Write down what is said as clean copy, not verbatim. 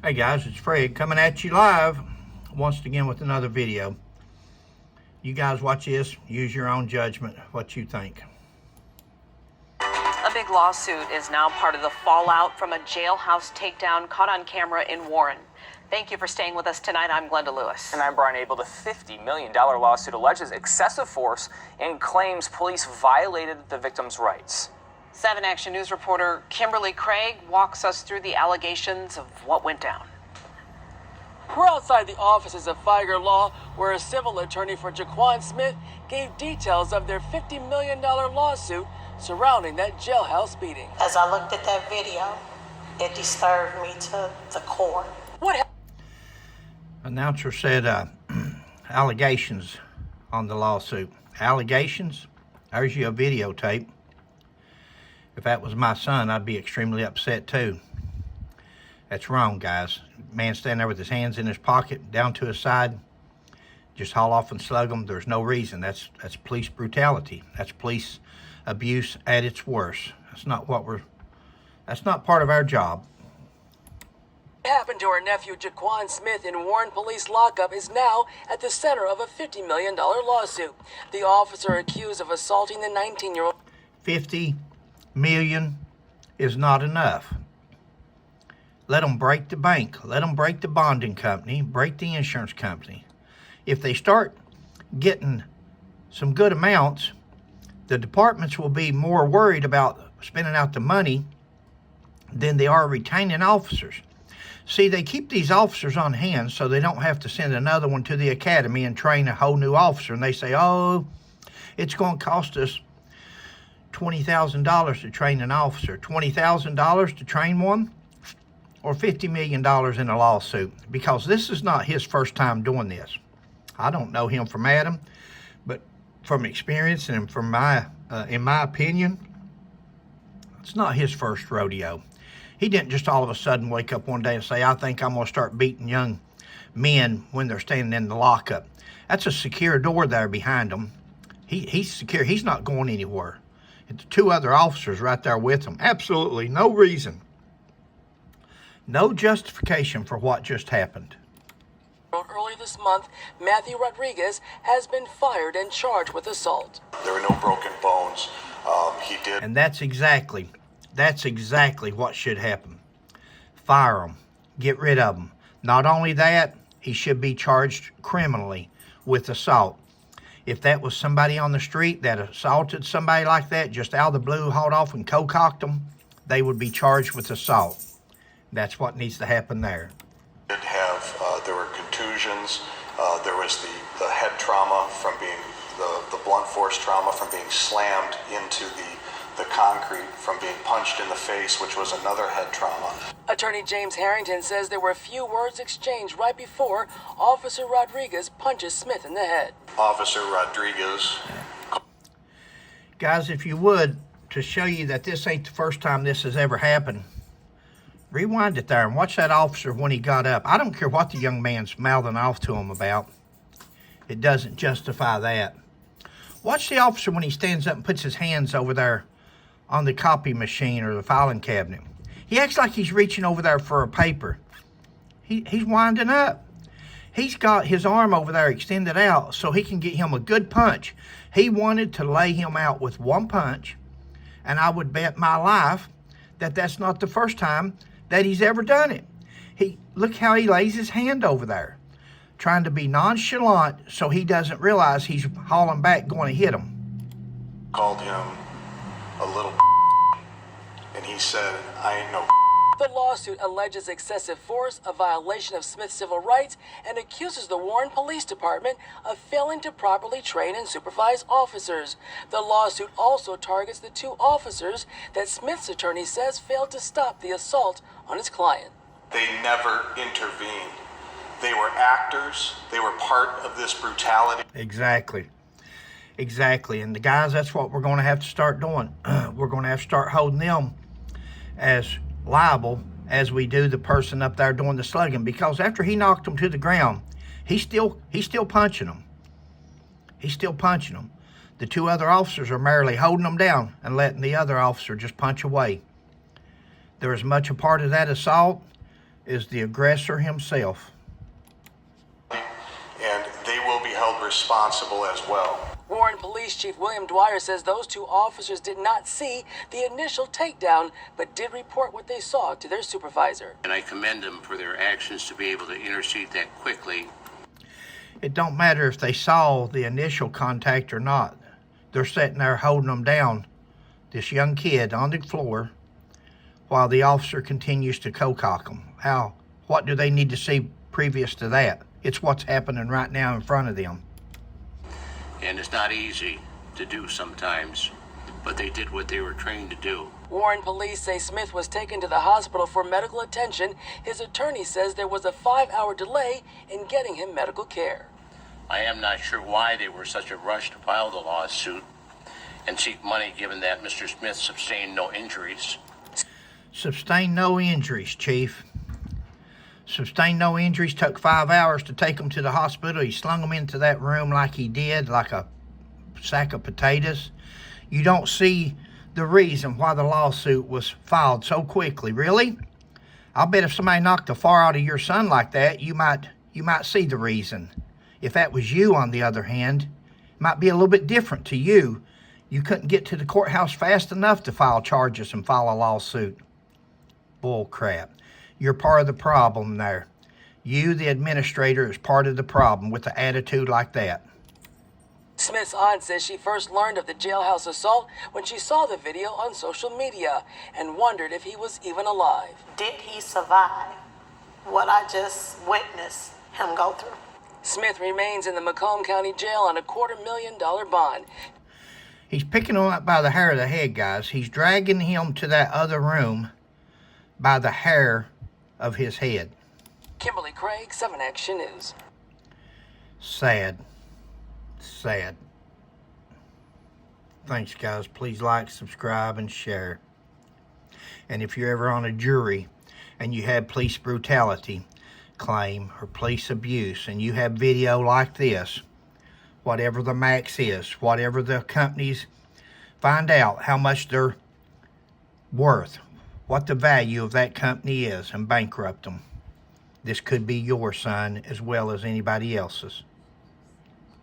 Hey guys, it's Fred coming at you live once again with another video. You guys watch this, use your own judgment, what you think. A big lawsuit is now part of the fallout from a jailhouse takedown caught on camera in Warren. Thank you for staying with us tonight. I'm Glenda Lewis. And I'm Brian Abel. The $50 million lawsuit alleges excessive force and claims police violated the victim's rights. 7 Action News reporter Kimberly Craig walks us through the allegations of what went down. We're outside the offices of Figer Law, where a civil attorney for Jaquan Smith gave details of their $50 million lawsuit surrounding that jailhouse beating. As I looked at that video, it disturbed me to the core. What happened? Announcer said allegations on the lawsuit. Allegations? There's your videotape. If that was my son, I'd be extremely upset too. That's wrong, guys. Man standing there with his hands in his pocket, down to his side, just haul off and slug him. There's no reason. That's police brutality. That's police abuse at its worst. That's not part of our job. What happened to our nephew Jaquan Smith in Warren Police lockup is now at the center of a $50 million lawsuit. The officer accused of assaulting the 19-year-old. 50 million is not enough. Let them break the bank. Let them break the bonding company, break the insurance company. If they start getting some good amounts, the departments will be more worried about spending out the money than they are retaining officers. See, they keep these officers on hand so they don't have to send another one to the academy and train a whole new officer. And they say, oh, it's going to cost us $20,000 to train an officer. $20,000 to train one? Or $50 million in a lawsuit? Because this is not his first time doing this. I don't know him from Adam, but from experience and from in my opinion, it's not his first rodeo. He didn't just all of a sudden wake up one day and say, I think I'm going to start beating young men when they're standing in the lockup. That's a secure door there behind him. He's secure. He's not going anywhere. It's 2 other officers right there with him. Absolutely no reason. No justification for what just happened. Early this month, Matthew Rodriguez has been fired and charged with assault. There were no broken bones. He did. And that's exactly what should happen. Fire them. Get rid of them. Not only that, he should be charged criminally with assault. If that was somebody on the street that assaulted somebody like that, just out of the blue, hauled off and co-cocked them, they would be charged with assault. That's what needs to happen there. Did have there were contusions. There was the head trauma from being the blunt force trauma from being slammed into the concrete, from being punched in the face, which was another head trauma. Attorney James Harrington says there were a few words exchanged right before Officer Rodriguez punches Smith in the head. Officer Rodriguez. Guys, if you would, to show you that this ain't the first time this has ever happened, rewind it there and watch that officer when he got up. I don't care what the young man's mouthing off to him about. It doesn't justify that. Watch the officer when he stands up and puts his hands over there on the copy machine or the filing cabinet. He acts like he's reaching over there for a paper. He's winding up. He's got his arm over there extended out so he can get him a good punch. He wanted to lay him out with one punch, and I would bet my life that that's not the first time that he's ever done it. Look how he lays his hand over there, trying to be nonchalant so he doesn't realize he's hauling back going to hit him. Called him a little and he said, I ain't no. The lawsuit alleges excessive force, a violation of Smith's civil rights, and accuses the Warren Police Department of failing to properly train and supervise officers. The lawsuit also targets the 2 officers that Smith's attorney says failed to stop the assault on his client. They never intervened. They were actors. They were part of this brutality. Exactly. And the guys, that's what we're going to have to start doing. We're going to have to start holding them as liable as we do the person up there doing the slugging, because after he knocked him to the ground, he's still punching him. The 2 other officers are merely holding him down and letting the other officer just punch away. They're as much a part of that assault is the aggressor himself. And they will be held responsible as well. Warren Police Chief William Dwyer says those two officers did not see the initial takedown, but did report what they saw to their supervisor. And I commend them for their actions to be able to intercede that quickly. It don't matter if they saw the initial contact or not. They're sitting there holding them down, this young kid on the floor, while the officer continues to co-cock them. What do they need to see previous to that? It's what's happening right now in front of them. And it's not easy to do sometimes, but they did what they were trained to do. Warren police say Smith was taken to the hospital for medical attention. His attorney says there was a 5-hour delay in getting him medical care. I am not sure why they were such a rush to file the lawsuit and seek money, given that Mr. Smith sustained no injuries. Sustained no injuries, Chief. Sustained no injuries. Took 5 hours to take him to the hospital. He slung him into that room like he did, like a sack of potatoes. You don't see the reason why the lawsuit was filed so quickly, really? I'll bet if somebody knocked the far out of your son like that, you might see the reason. If that was you, on the other hand, it might be a little bit different to you. You couldn't get to the courthouse fast enough to file charges and file a lawsuit. Bull crap. You're part of the problem there. You, the administrator, is part of the problem with the attitude like that. Smith's aunt says she first learned of the jailhouse assault when she saw the video on social media and wondered if he was even alive. Did he survive what I just witnessed him go through? Smith remains in the Macomb County Jail on a $250,000 bond. He's picking him up by the hair of the head, guys. He's dragging him to that other room by the hair of his head. Kimberly Craig, 7 Action News. Sad. Sad. Thanks, guys. Please like, subscribe, and share. And if you're ever on a jury and you had police brutality claim or police abuse and you have video like this, whatever the max is, whatever the companies find out how much they're worth, what the value of that company is, and bankrupt them. This could be your son as well as anybody else's.